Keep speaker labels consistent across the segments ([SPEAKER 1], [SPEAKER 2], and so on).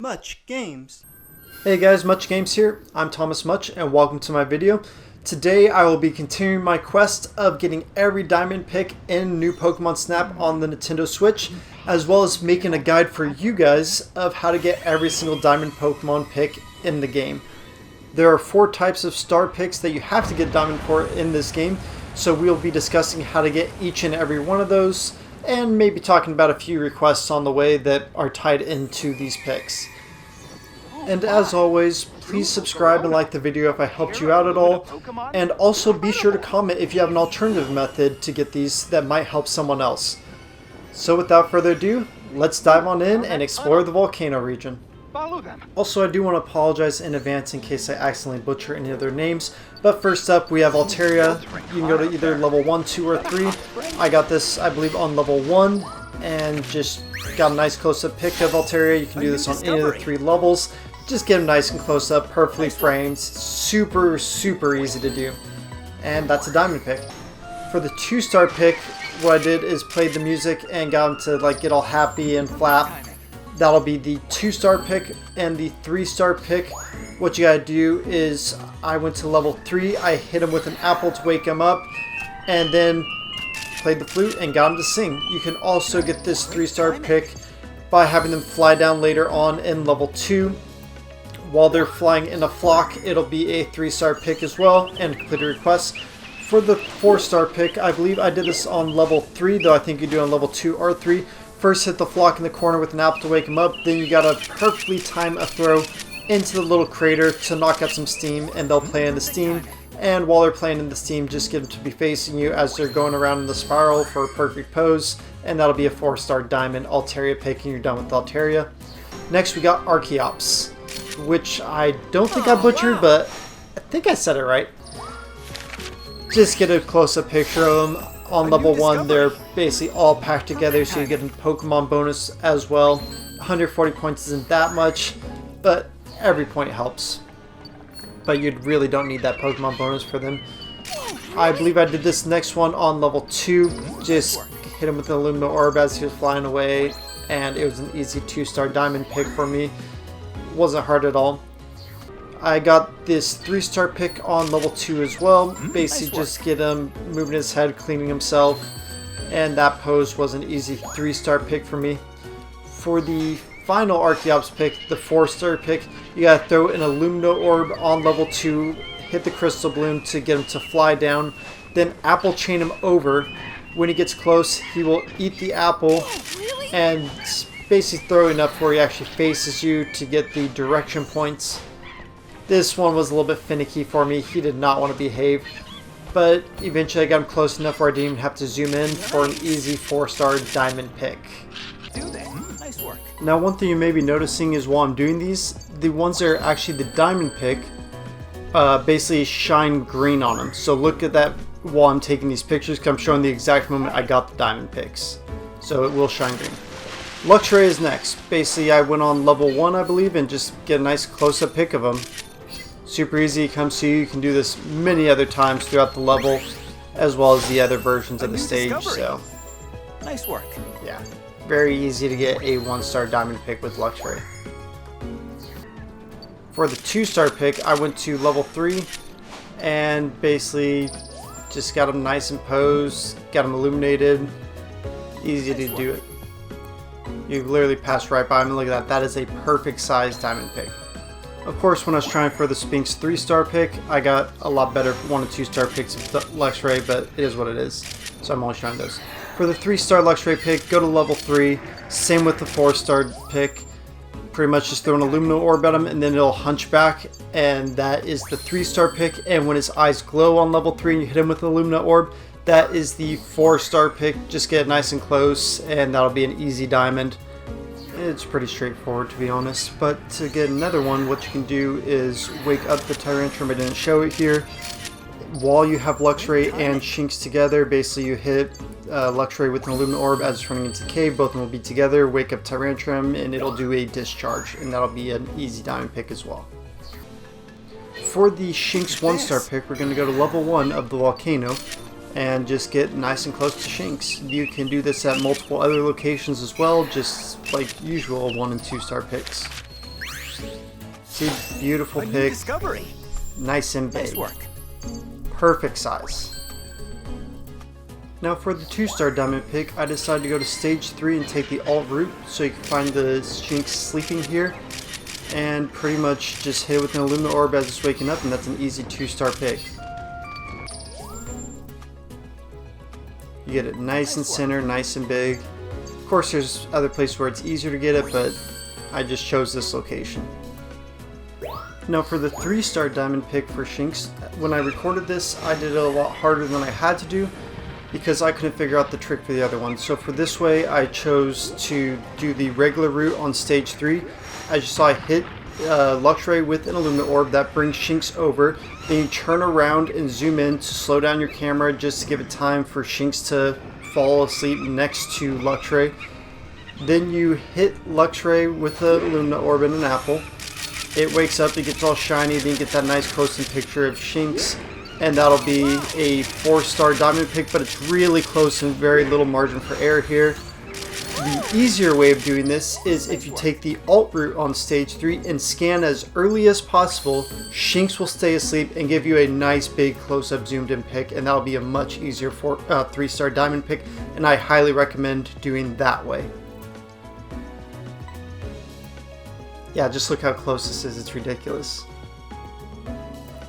[SPEAKER 1] Much Games.
[SPEAKER 2] Hey guys, Much Games here. I'm Thomas Much and welcome to my video. Today I will be continuing my quest of getting every diamond pick in new Pokemon Snap on the Nintendo Switch, as well as making a guide for you guys of how to get every single diamond Pokemon pick in the game. There are 4 types of star picks that you have to get diamond for in this game, so we'll be discussing how to get each and every one of those, and maybe talking about a few requests on the way that are tied into these picks. And as always, please subscribe and like the video if I helped you out at all, and also be sure to comment if you have an alternative method to get these that might help someone else. So without further ado, let's dive on in and explore the Volcano region. Also, I do want to apologize in advance in case I accidentally butcher any of their names, but first up we have Altaria. You can go to either level 1, 2, or 3. I got this, I believe, on level 1, and just got a nice close-up pick of Altaria. You can do this on any of the 3 levels. Just get them nice and close up, perfectly framed, super easy to do. And that's a diamond pick. For the 2-star pick, what I did is played the music and got him to get all happy and flap. That'll be the 2-star pick. And the 3-star pick, what you gotta do is, I went to level 3, I hit him with an apple to wake him up, and then played the flute and got him to sing. You can also get this 3-star pick by having them fly down later on in level 2. While they're flying in a flock, it'll be a 3-star pick as well, and complete a request. For the 4-star pick, I believe I did this on level 3, though I think you do on level 2 or 3. First hit the flock in the corner with an apple to wake them up, then you gotta perfectly time a throw into the little crater to knock out some steam, and they'll play in the steam. And while they're playing in the steam, just get them to be facing you as they're going around in the spiral for a perfect pose, and that'll be a 4-star diamond Altaria pick, and you're done with Altaria. Next we got Archeops, which I don't think I butchered, but I think I said it right. Just get a close-up picture of them. On level 1, they're basically all packed together, so you get a Pokemon bonus as well. 140 points isn't that much, but every point helps. But you really don't need that Pokemon bonus for them. I believe I did this next one on level 2. Just hit him with an Illumina Orb as he was flying away, and it was an easy 2-star diamond pick for me. Wasn't hard at all. I got this 3-star pick on level 2 as well. Basically just get him moving his head, cleaning himself, and that pose was an easy 3-star pick for me. For the final Archeops pick, the 4-star pick, you gotta throw an Illumina Orb on level 2, hit the Crystal Bloom to get him to fly down, then apple chain him over. When he gets close, he will eat the apple and basically throw enough where he actually faces you to get the direction points. This one was a little bit finicky for me. He did not want to behave, but eventually I got him close enough where I didn't even have to zoom in for an easy 4-star diamond pick.
[SPEAKER 1] Nice work.
[SPEAKER 2] Now, one thing you may be noticing is while I'm doing these, the ones that are actually the diamond pick basically shine green on them. So look at that while I'm taking these pictures, because I'm showing the exact moment I got the diamond picks. So it will shine green. Luxray is next. Basically, I went on level 1, I believe, and just get a nice close-up pick of him. Super easy, comes to you. You can do this many other times throughout the level, as well as the other versions of the stage. So,
[SPEAKER 1] nice work.
[SPEAKER 2] Yeah, very easy to get a 1-star diamond pick with Luxray. For the 2-star pick, I went to level 3, and basically just got him nice and posed, got him illuminated. Easy to do it. You literally passed right by him. Look at that. That is a perfect size diamond pick. Of course, when I was trying for the Sphinx 3-star pick, I got a lot better 1 and 2-star picks of Luxray, but it is what it is. So I'm only trying those. For the 3-star Luxray pick, go to level 3. Same with the 4-star pick. Pretty much just throw an Illumina Orb at him, and then it'll hunch back. And that is the 3-star pick. And when his eyes glow on level 3 and you hit him with the Illumina Orb, that is the 4-star pick. Just get it nice and close, and that'll be an easy diamond. It's pretty straightforward, to be honest. But to get another one, what you can do is wake up the Tyrantrum. I didn't show it here. While you have Luxray and Shinx together, basically you hit Luxray with an Illumina Orb as it's running into the cave. Both of them will be together. Wake up Tyrantrum, and it'll do a discharge, and that'll be an easy diamond pick as well. For the Shinx 1-star pick, we're going to go to level 1 of the Volcano and just get nice and close to Shinx. You can do this at multiple other locations as well, just like usual 1 and 2 star picks. See, beautiful
[SPEAKER 1] A new
[SPEAKER 2] pick.
[SPEAKER 1] discovery.
[SPEAKER 2] Nice and big.
[SPEAKER 1] Nice work.
[SPEAKER 2] Perfect size. Now for the 2-star diamond pick, I decided to go to stage 3 and take the alt route so you can find the Shinx sleeping here and pretty much just hit it with an Illumina orb as it's waking up, and that's an easy 2-star pick. You get it nice and center, nice and big. Of course there's other places where it's easier to get it, but I just chose this location. Now for the 3-star diamond pick for Shinx, when I recorded this I did it a lot harder than I had to do because I couldn't figure out the trick for the other one. So for this way I chose to do the regular route on stage 3. As you saw, I hit Luxray with an Illumina orb that brings Shinx over. Then you turn around and zoom in to slow down your camera just to give it time for Shinx to fall asleep next to Luxray. Then you hit Luxray with the Illumina orb and an apple. It wakes up, it gets all shiny, then you get that nice close-in picture of Shinx, and that'll be a 4-star diamond pick, but it's really close and very little margin for error here. The easier way of doing this is if you take the alt route on stage 3 and scan as early as possible, Shinx will stay asleep and give you a nice big close-up zoomed in pick, and that'll be a much easier 3-star diamond pick, and I highly recommend doing that way. Yeah, just look how close this is, it's ridiculous.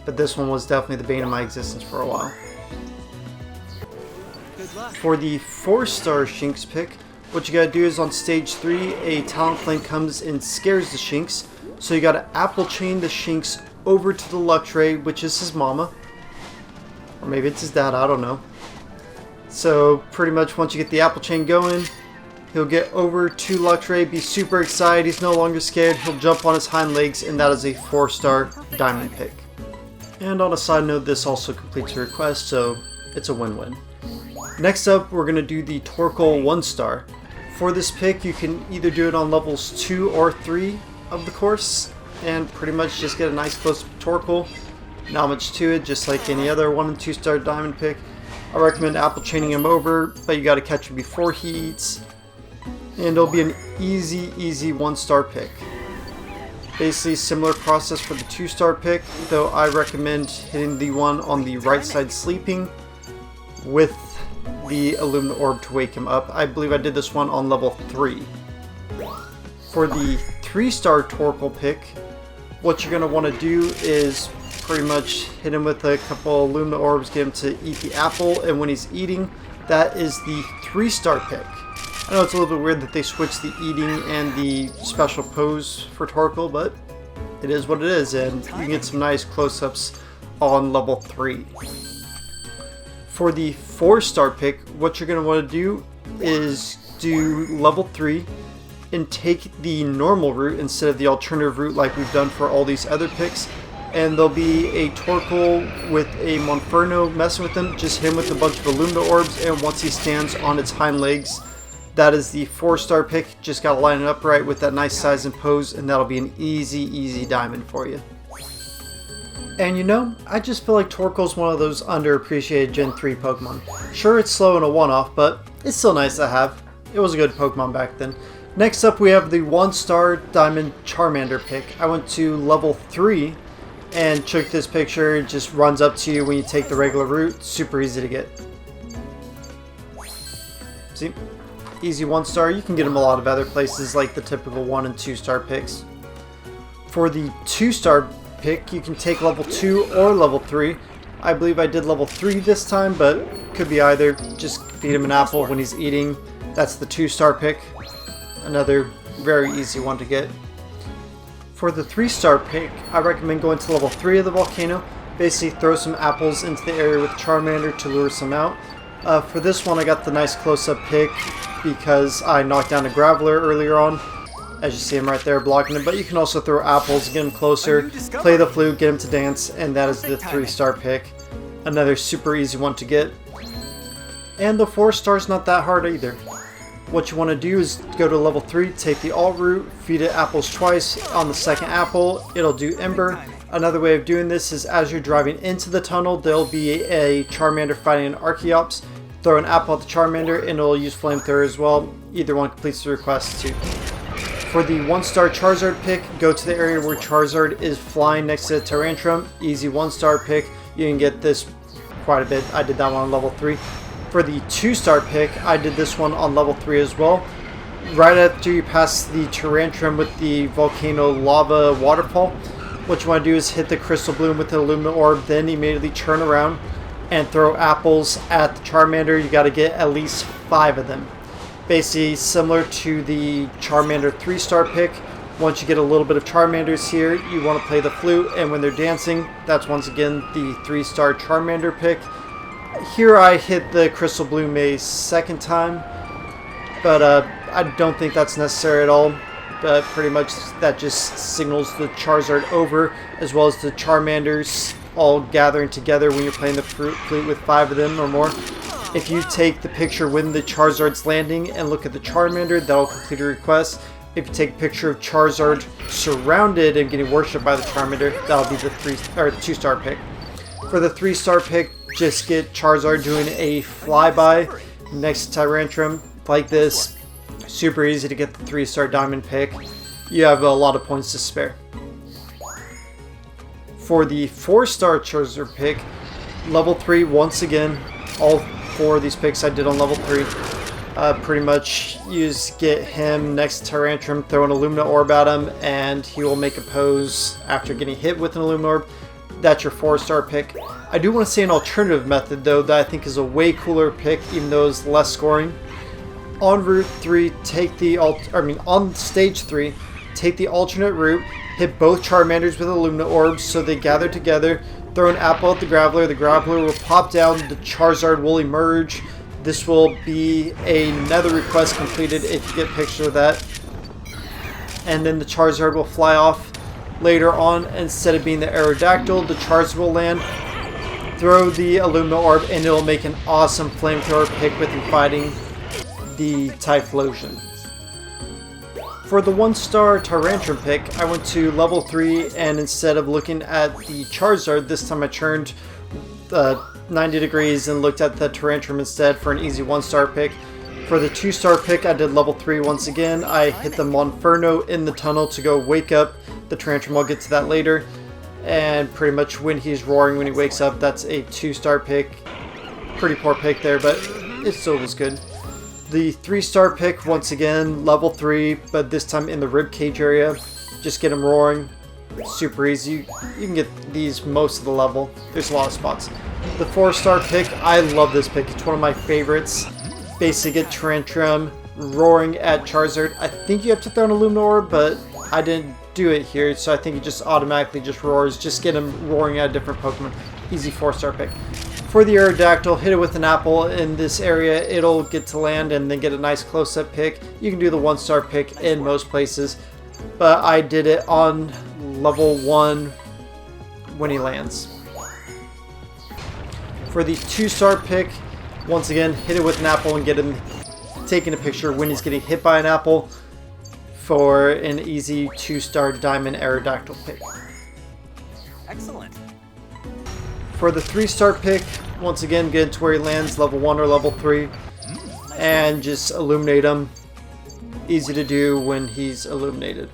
[SPEAKER 2] But this one was definitely the bane of my existence for a while. For the 4-star Shinx pick, what you gotta do is on stage 3, a Talonflame comes and scares the Shinx. So you gotta apple chain the Shinx over to the Luxray, which is his mama. Or maybe it's his dad, I don't know. So pretty much once you get the apple chain going, he'll get over to Luxray, be super excited, he's no longer scared, he'll jump on his hind legs, and that is a 4-star diamond pick. And on a side note, this also completes your request, so it's a win-win. Next up, we're going to do the Torkoal 1-star. For this pick, you can either do it on levels 2 or 3 of the course, and pretty much just get a nice close Torkoal. Not much to it, just like any other 1 and 2-star diamond pick. I recommend apple chaining him over, but you got to catch him before he eats. And it'll be an easy 1-star pick. Basically similar process for the 2-star pick, though I recommend hitting the one on the right side sleeping with the Illumina orb to wake him up. I believe I did this one on level 3. For the 3-star Torkoal pick, what you're going to want to do is pretty much hit him with a couple Illumina orbs, get him to eat the apple, and when he's eating, that is the 3-star pick. I know it's a little bit weird that they switched the eating and the special pose for Torkoal, but it is what it is, and you can get some nice close-ups on level 3. For the 4-star pick, what you're going to want to do is do level 3 and take the normal route instead of the alternative route like we've done for all these other picks. And there'll be a Torkoal with a Monferno messing with him, just hit him with a bunch of Illumina orbs, and once he stands on its hind legs, that is the 4-star pick. Just gotta line it up right with that nice size and pose, and that'll be an easy diamond for you. And you know, I just feel like Torkoal's one of those underappreciated Gen 3 Pokemon. Sure, it's slow and a one-off, but it's still nice to have. It was a good Pokemon back then. Next up, we have the 1-star Diamond Charmander pick. I went to level 3 and took this picture. It just runs up to you when you take the regular route. Super easy to get. See? Easy 1-star. You can get them a lot of other places like the typical 1 and 2-star picks. For the 2-star pick, you can take level 2 or level 3. I believe I did level 3 this time, but could be either. Just feed him an apple when he's eating. That's the 2-star pick. Another very easy one to get. For the 3-star pick, I recommend going to level 3 of the volcano. Basically throw some apples into the area with Charmander to lure some out. For this one, I got the nice close-up pick because I knocked down a Graveler earlier on. As you see him right there blocking him, but you can also throw apples, get him closer, play the flute, get him to dance, and that is the 3-star pick. Another super easy one to get. And the 4-star's not that hard either. What you want to do is go to level 3, take the alt route, feed it apples twice. On the second apple, it'll do Ember. Another way of doing this is as you're driving into the tunnel, there'll be a Charmander fighting an Archeops. Throw an apple at the Charmander and it'll use Flamethrower as well. Either one completes the request too. For the 1-star Charizard pick, go to the area where Charizard is flying next to the Tyrantrum. Easy 1-star pick. You can get this quite a bit. I did that one on level 3. For the 2-star pick, I did this one on level 3 as well. Right after you pass the Tyrantrum with the Volcano Lava Waterfall, what you want to do is hit the Crystal Bloom with the Illumina Orb, then immediately turn around and throw apples at the Charmander. You got to get at least 5 of them. Basically similar to the Charmander 3-star pick. Once you get a little bit of Charmanders here, you want to play the flute, and when they're dancing, that's once again the 3-star Charmander pick. Here I hit the Crystal Bloom a second time, but I don't think that's necessary at all. But pretty much that just signals the Charizard over, as well as the Charmanders all gathering together when you're playing the flute with 5 of them or more. If you take the picture when the Charizard's landing and look at the Charmander, that'll complete a request. If you take a picture of Charizard surrounded and getting worshipped by the Charmander, that'll be the 2-star pick. For the 3-star pick, just get Charizard doing a flyby next to Tyrantrum like this. Super easy to get the 3-star diamond pick. You have a lot of points to spare. For the 4-star Charizard pick, level 3 once again. All 4 of these picks I did on level 3. Pretty much you just get him next to Tyrantrum, throw an Illumina Orb at him, and he will make a pose after getting hit with an Illumina Orb. That's your 4-star pick. I do want to say an alternative method though that I think is a way cooler pick, even though it's less scoring. On Route 3, on Stage 3, take the alternate route, hit both Charmanders with Illumina Orbs so they gather together, throw an apple at the Graveler will pop down, the Charizard will emerge. This will be another request completed if you get a picture of that. And then the Charizard will fly off later on. Instead of being the Aerodactyl, the Charizard will land, throw the Illumina Orb, and it'll make an awesome flamethrower pick with him fighting the Typhlosion. For the 1-star Tyrantrum pick, I went to level 3, and instead of looking at the Charizard, this time I turned 90 degrees and looked at the Tyrantrum instead for an easy 1-star pick. For the 2-star pick, I did level 3 once again. I hit the Monferno in the tunnel to go wake up the Tyrantrum. I'll get to that later. And pretty much when he's roaring, when he wakes up, that's a 2-star pick. Pretty poor pick there, but it still was good. The 3-star pick, once again, level 3, but this time in the ribcage area. Just get him roaring. Super easy. You can get these most of the level. There's a lot of spots. The 4-star pick, I love this pick. It's one of my favorites. Basically get Tyrantrum roaring at Charizard. I think you have to throw an Illumina Orb, but I didn't do it here, so I think it just automatically just roars. Just get him roaring at a different Pokemon. Easy 4-star pick. For the Aerodactyl, hit it with an apple in this area. It'll get to land and then get a nice close-up pick. You can do the 1-star pick in most places, but I did it on level 1 when he lands. For the 2-star pick, once again, hit it with an apple and get him taking a picture when he's getting hit by an apple for an easy 2-star Diamond Aerodactyl pick.
[SPEAKER 1] Excellent.
[SPEAKER 2] For the 3-star pick, once again, get into where he lands, level 1 or level 3, and just illuminate him. Easy to do when he's illuminated.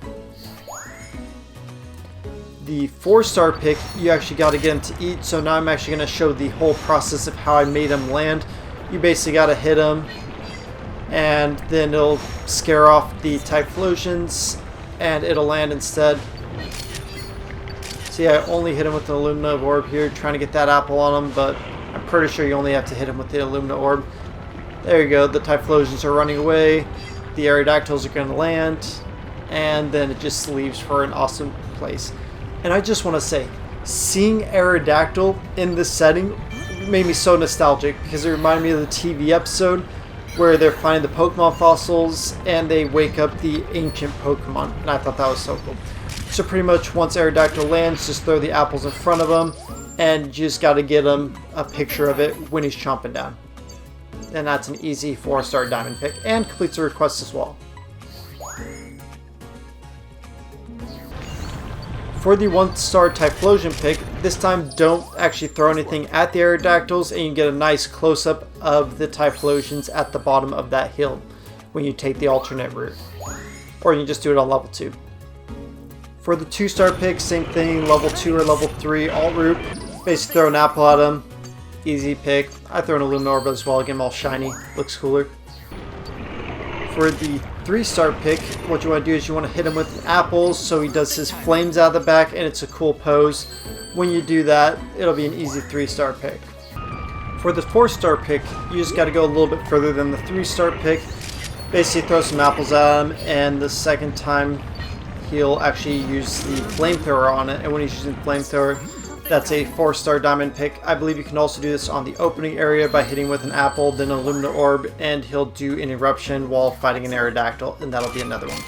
[SPEAKER 2] The 4-star pick, you actually got to get him to eat, so now I'm actually going to show the whole process of how I made him land. You basically got to hit him, and then it'll scare off the Typhlosions, and it'll land instead. See, I only hit him with the Illumina Orb here, trying to get that apple on him, but I'm pretty sure you only have to hit him with the Illumina Orb. There you go, the Typhlosions are running away, the Aerodactyls are going to land, and then it just leaves for an awesome place. And I just want to say, seeing Aerodactyl in this setting made me so nostalgic, because it reminded me of the TV episode where they're finding the Pokemon fossils and they wake up the ancient Pokemon, and I thought that was so cool. So pretty much once Aerodactyl lands, just throw the apples in front of him, and you just got to get him a picture of it when he's chomping down. And that's an easy 4-star diamond pick, and completes the request as well. For the 1-star Typhlosion pick, this time don't actually throw anything at the Aerodactyls, and you get a nice close-up of the Typhlosions at the bottom of that hill when you take the alternate route. or you can just do it on level 2. For the 2-star pick, same thing, level 2 or level 3 alt route. Basically throw an apple at him, easy pick. I throw an Illumina Orb as well, get him all shiny, looks cooler. For the 3-star pick, what you want to do is you want to hit him with apples so he does his flames out of the back and it's a cool pose. When you do that, it'll be an easy 3-star pick. For the 4-star pick, you just got to go a little bit further than the 3-star pick. Basically throw some apples at him, and the second time he'll actually use the flamethrower on it, and when he's using flamethrower, that's a 4-star diamond pick. I believe you can also do this on the opening area by hitting with an apple, then an Illumina Orb, and he'll do an eruption while fighting an Aerodactyl, and that'll be another one.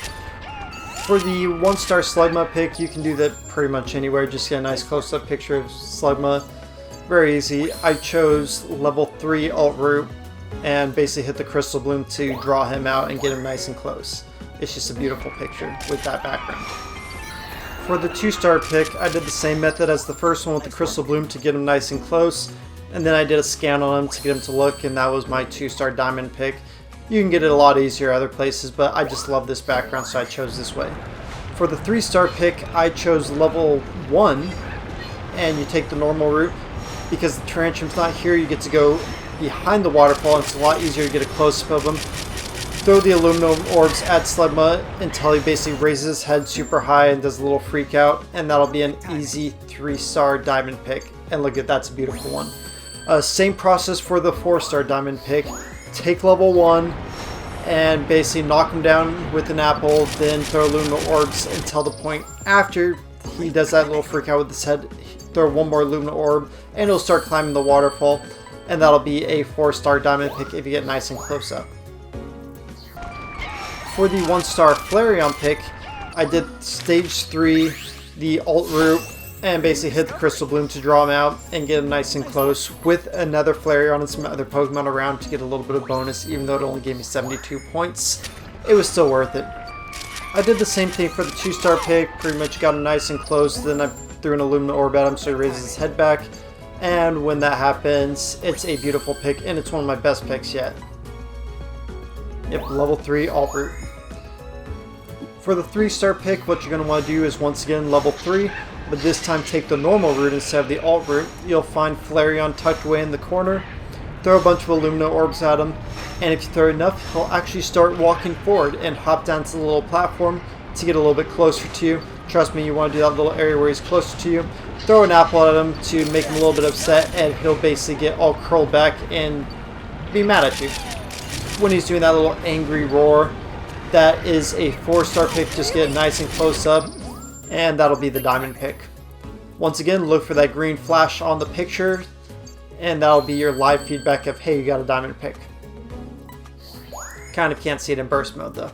[SPEAKER 2] For the 1-star Slugma pick, you can do that pretty much anywhere. Just get a nice close-up picture of Slugma. Very easy. I chose level 3 alt route and basically hit the Crystal Bloom to draw him out and get him nice and close. It's just a beautiful picture with that background. For the 2-star pick, I did the same method as the first one with the Crystal Bloom to get him nice and close, and then I did a scan on him to get him to look, and that was my 2-star diamond pick. You can get it a lot easier other places, but I just love this background, so I chose this way. For the 3-star pick, I chose level 1, and you take the normal route. Because the Tyrantrum's not here, you get to go behind the waterfall, and it's a lot easier to get a close-up of him. Throw the Illumina Orbs at Slugma until he basically raises his head super high and does a little freak out, and that'll be an easy 3-star diamond pick. And look at that's a beautiful one. Same process for the 4-star diamond pick. Take level 1 and basically knock him down with an apple, then throw Illumina Orbs until the point after he does that little freak out with his head. Throw one more Illumina Orb, and he'll start climbing the waterfall, and that'll be a 4-star diamond pick if you get nice and close up. For the 1-star Flareon pick, I did stage 3, the alt route, and basically hit the Crystal Bloom to draw him out and get him nice and close with another Flareon and some other Pokemon around to get a little bit of bonus. Even though it only gave me 72 points, it was still worth it. I did the same thing for the 2-star pick, pretty much got him nice and close, then I threw an Illumina Orb at him so he raises his head back, and when that happens, it's a beautiful pick, and it's one of my best picks yet. Yep, level 3 alt route. For the 3-star pick, what you're going to want to do is once again level 3, but this time take the normal route instead of the alt route. You'll find Flareon tucked away in the corner, throw a bunch of Illumina Orbs at him, and if you throw enough, he'll actually start walking forward and hop down to the little platform to get a little bit closer to you. Trust me, you want to do that little area where he's closer to you. Throw an apple at him to make him a little bit upset, and he'll basically get all curled back and be mad at you. When he's doing that little angry roar, that is a 4-star pick. Just get nice and close up, and that'll be the diamond pick. Once again, look for that green flash on the picture, and that'll be your live feedback of, hey, you got a diamond pick. Kind of can't see it in burst mode though.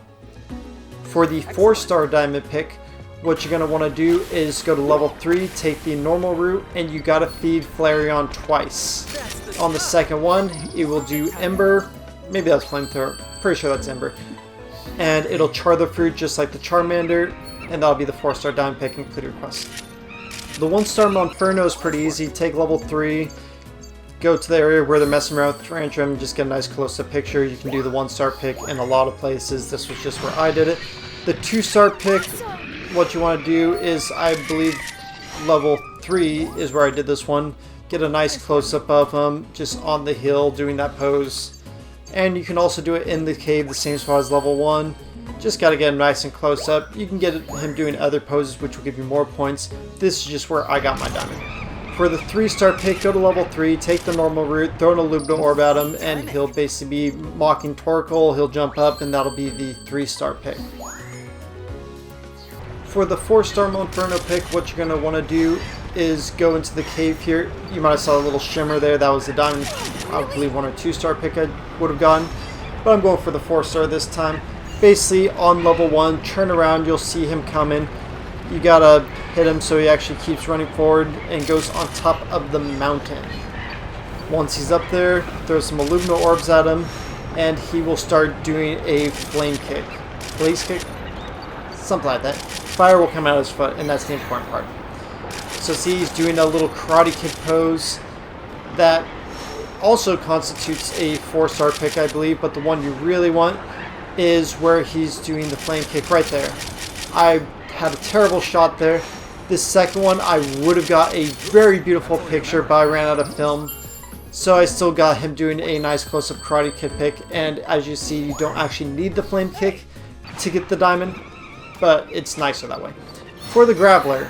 [SPEAKER 2] For the 4-star diamond pick, what you're going to want to do is go to level 3, take the normal route, and you got to feed Flareon twice. On the second one, it will do Ember, maybe that's Flamethrower, pretty sure that's Ember, and it'll char the fruit just like the Charmander, and that'll be the 4-star diamond pick and complete request. The 1-star Monferno is pretty easy. Take level 3, go to the area where they're messing around with Tyrantrum, just get a nice close-up picture. You can do the 1-star pick in a lot of places. This was just where I did it. The 2-star pick, what you want to do is, I believe level 3 is where I did this one. Get a nice close-up of him just on the hill doing that pose. And you can also do it in the cave, the same spot as level 1. Just got to get him nice and close up. You can get him doing other poses which will give you more points. This is just where I got my diamond. For the 3-star pick, go to level 3, take the normal route, throw an Illumina Orb at him, and he'll basically be mocking Torkoal. He'll jump up, and that'll be the 3-star pick. For the 4-star Monferno pick, what you're going to want to do is go into the cave here. You might have saw a little shimmer there. That was the diamond, I believe 1 or 2-star pick I would have gotten. But I'm going for the 4-star this time. Basically, on level 1, turn around, you'll see him coming. You gotta hit him so he actually keeps running forward and goes on top of the mountain. Once he's up there, throw some Illumina Orbs at him, and he will start doing a flame kick. Blaze kick? Something like that. Fire will come out of his foot, and that's the important part. So see, he's doing a little karate kick pose that also constitutes a 4-star pick, I believe, but the one you really want is where he's doing the flame kick right there. I had a terrible shot there. This second one, I would have got a very beautiful picture, but I ran out of film. So I still got him doing a nice close-up karate kid pick, and as you see, you don't actually need the flame kick to get the diamond, but it's nicer that way. For the Graveler,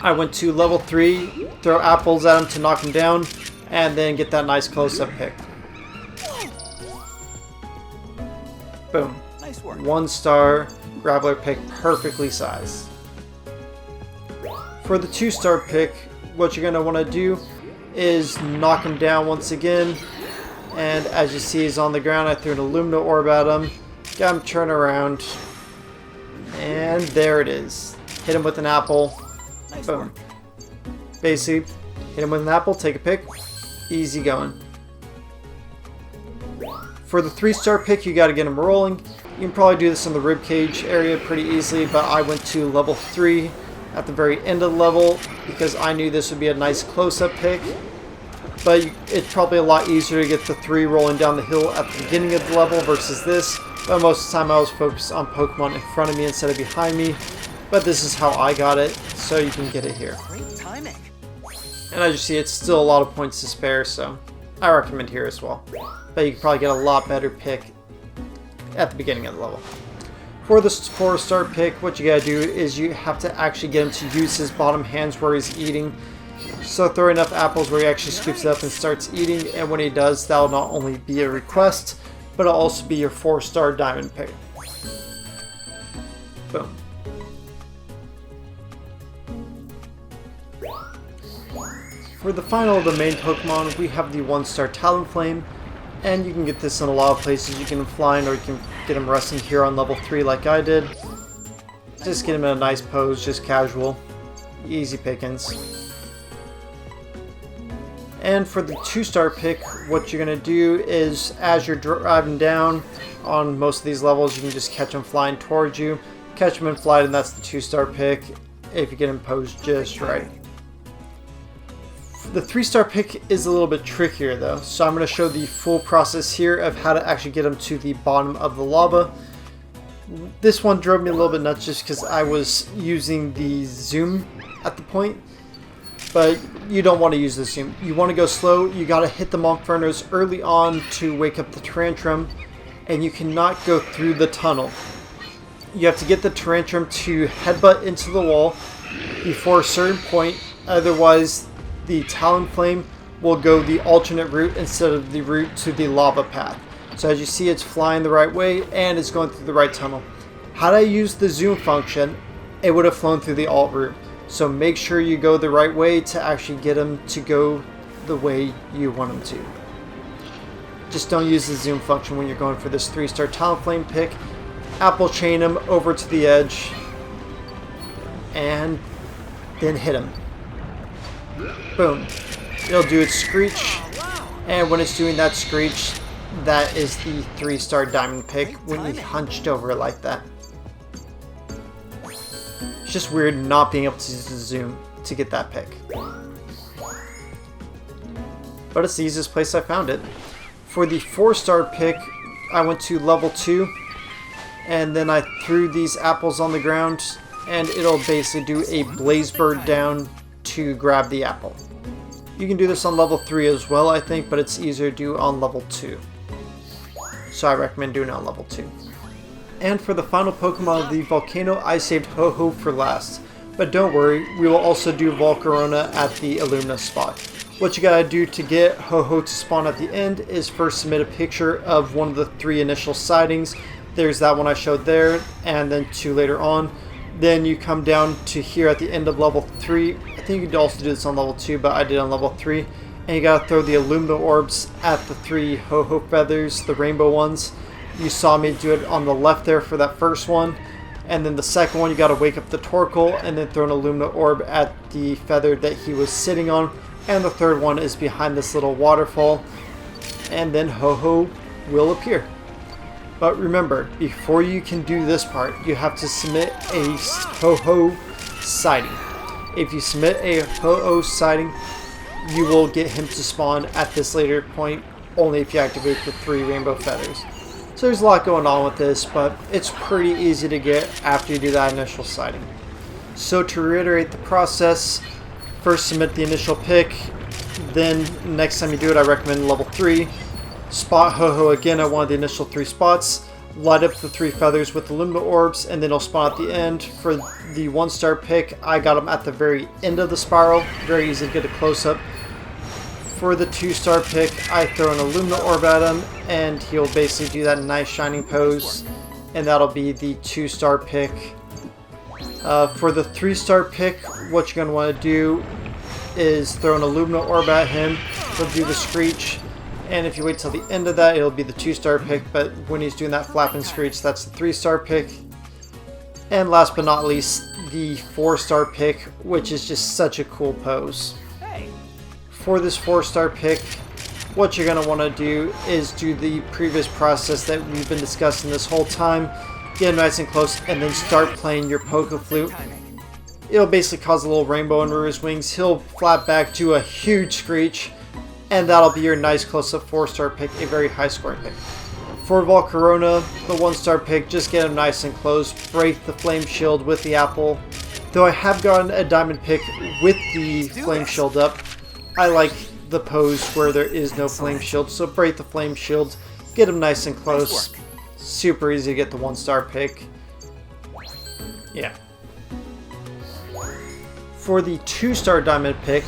[SPEAKER 2] I went to level 3, throw apples at him to knock him down, and then get that nice close-up pick. Boom.
[SPEAKER 1] Nice work.
[SPEAKER 2] 1-star Graveler pick, perfectly sized. For the 2-star pick, what you're going to want to do is knock him down once again. And as you see, he's on the ground. I threw an Illumina orb at him. Got him turned around. And there it is. Hit him with an apple.
[SPEAKER 1] Nice
[SPEAKER 2] Boom.
[SPEAKER 1] work.
[SPEAKER 2] Basically, hit him with an apple, take a pick. Easy going. For the 3-star pick, you got to get him rolling. You can probably do this in the ribcage area pretty easily, but I went to level 3 at the very end of the level because I knew this would be a nice close-up pick. But it's probably a lot easier to get the 3 rolling down the hill at the beginning of the level versus this. But most of the time I was focused on Pokemon in front of me instead of behind me. But this is how I got it, so you can get it here.
[SPEAKER 1] Great timing.
[SPEAKER 2] And as you see, it's still a lot of points to spare, so I recommend here as well. But you can probably get a lot better pick at the beginning of the level. For the 4-star pick, what you gotta do is you have to actually get him to use his bottom hands where he's eating. So throw enough apples where he actually scoops it up and starts eating, and when he does, that'll not only be a request, but it'll also be your 4-star diamond pick. Boom. For the final of the main Pokemon, we have the 1-star Talonflame, and you can get this in a lot of places. You can get him flying, or you can get him resting here on level 3 like I did. Just get him in a nice pose, just casual. Easy pickings. And for the 2-star pick, what you're going to do is, as you're driving down on most of these levels, you can just catch him flying towards you. Catch him in flight, and that's the 2-star pick, if you get him posed just right. The 3-star pick is a little bit trickier though, so I'm going to show the full process here of how to actually get him to the bottom of the lava. This one drove me a little bit nuts just because I was using the zoom at the point, but you don't want to use the zoom. You want to go slow. You got to hit the Monfernos early on to wake up the Tyrantrum, and you cannot go through the tunnel. You have to get the Tyrantrum to headbutt into the wall before a certain point, otherwise the Talonflame will go the alternate route instead of the route to the lava path. So as you see, it's flying the right way and it's going through the right tunnel. Had I used the zoom function, it would have flown through the alt route. So make sure you go the right way to actually get them to go the way you want them to. Just don't use the zoom function when you're going for this 3-star Talonflame pick. Apple chain him over to the edge and then hit him. Boom. It'll do its screech, and when it's doing that screech, that is the 3-star diamond pick when he hunched over like that. It's just weird not being able to use the zoom to get that pick. But it's the easiest place I found it. For the 4-star pick, I went to level 2, and then I threw these apples on the ground, and it'll basically do a blaze bird down to grab the apple. You can do this on level 3 as well, I think, but it's easier to do on level 2. So I recommend doing it on level 2. And for the final Pokemon of the Volcano, I saved Ho-Ho for last. But don't worry, we will also do Volcarona at the Illumina spot. What you gotta do to get Ho-Ho to spawn at the end is first submit a picture of one of the 3 initial sightings. There's that one I showed there, and then 2 later on. Then you come down to here at the end of level 3. I think you could also do this on level 2, but I did on level 3. And you gotta throw the Illumina orbs at the 3 Ho-Ho feathers, the rainbow ones. You saw me do it on the left there for that first one. And then the second one, you gotta wake up the Torkoal and then throw an Illumina orb at the feather that he was sitting on. And the third one is behind this little waterfall. And then Ho-Ho will appear. But remember, before you can do this part, you have to submit a Ho-Ho sighting. If you submit a Ho-Oh sighting, you will get him to spawn at this later point, only if you activate the 3 rainbow feathers. So there's a lot going on with this, but it's pretty easy to get after you do that initial sighting. So to reiterate the process, first submit the initial pick, then next time you do it I recommend level 3. Spot Ho-Ho again at one of the initial 3 spots, light up the 3 feathers with Illumina orbs, and then it'll spawn at the end. For the 1-star pick, I got him at the very end of the spiral, very easy to get a close-up. For the 2-star pick, I throw an Illumina orb at him, and he'll basically do that nice shining pose, and that'll be the 2-star pick. For the 3-star pick, what you're going to want to do is throw an Illumina orb at him, he'll do the Screech, and if you wait till the end of that, it'll be the 2-star pick, but when he's doing that flap and Screech, that's the 3-star pick. And last but not least, the 4-star pick, which is just such a cool pose. For this 4-star pick, what you're going to want to do is do the previous process that we've been discussing this whole time, get him nice and close, and then start playing your Poké Flute. It'll basically cause a little rainbow under his wings, he'll flap back to a huge Screech, and that'll be your nice close-up 4-star pick, a very high-scoring pick. For Volcarona, the 1-star pick, just get him nice and close, break the Flame Shield with the apple. Though I have gotten a diamond pick with the Flame Shield up, I like the pose where there is no Flame Shield, so break the Flame Shield, get him nice and close. Super easy to get the 1-star pick. Yeah. For the 2-star diamond pick,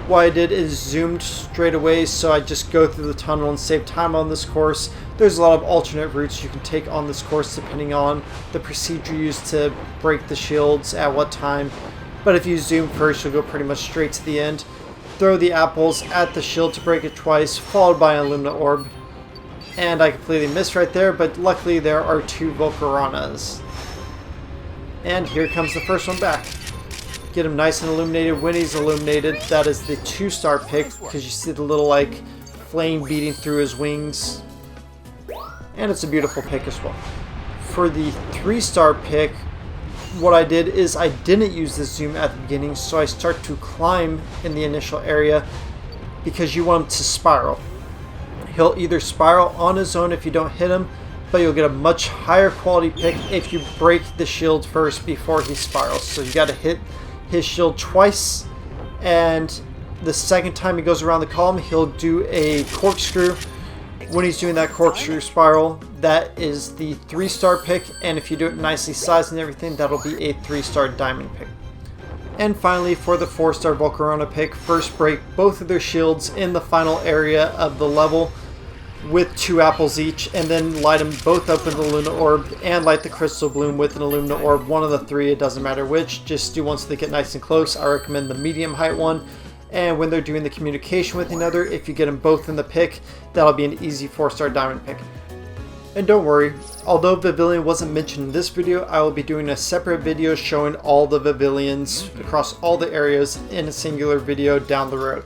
[SPEAKER 2] what I did is zoomed straight away, so I just go through the tunnel and save time on this course. There's a lot of alternate routes you can take on this course depending on the procedure used to break the shields at what time. But if you zoom first, you'll go pretty much straight to the end. Throw the apples at the shield to break it twice, followed by an Illumina orb. And I completely missed right there, but luckily there are 2 Volcaronas. And here comes the first one back. Get him nice and illuminated. When he's illuminated, that is the 2-star pick, because you see the little like flame beating through his wings. And it's a beautiful pick as well. For the 3-star pick, what I did is I didn't use the zoom at the beginning, so I start to climb in the initial area because you want him to spiral. He'll either spiral on his own if you don't hit him, but you'll get a much higher quality pick if you break the shield first before he spirals. So you got to hit his shield twice, and the second time he goes around the column, he'll do a corkscrew. When he's doing that corkscrew spiral, that is the 3-star pick, and if you do it nicely sized and everything, that'll be a 3-star diamond pick. And finally, for the 4-star Volcarona pick, first break both of their shields in the final area of the level with 2 apples each, and then light them both up with an Illumina orb, and light the Crystal Bloom with an Illumina orb. One of the 3, it doesn't matter which, just do once they get nice and close. I recommend the medium height one. And when they're doing the communication with another, if you get them both in the pick, that'll be an easy 4-star diamond pick. And don't worry, although Vivillon wasn't mentioned in this video, I will be doing a separate video showing all the Vivillons across all the areas in a singular video down the road.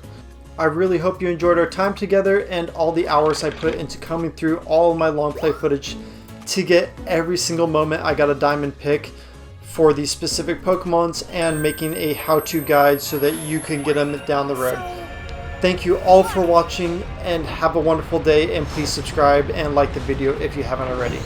[SPEAKER 2] I really hope you enjoyed our time together and all the hours I put into combing through all of my long play footage to get every single moment I got a diamond pick for these specific Pokemons, and making a how-to guide so that you can get them down the road. Thank you all for watching, and have a wonderful day, and please subscribe and like the video if you haven't already.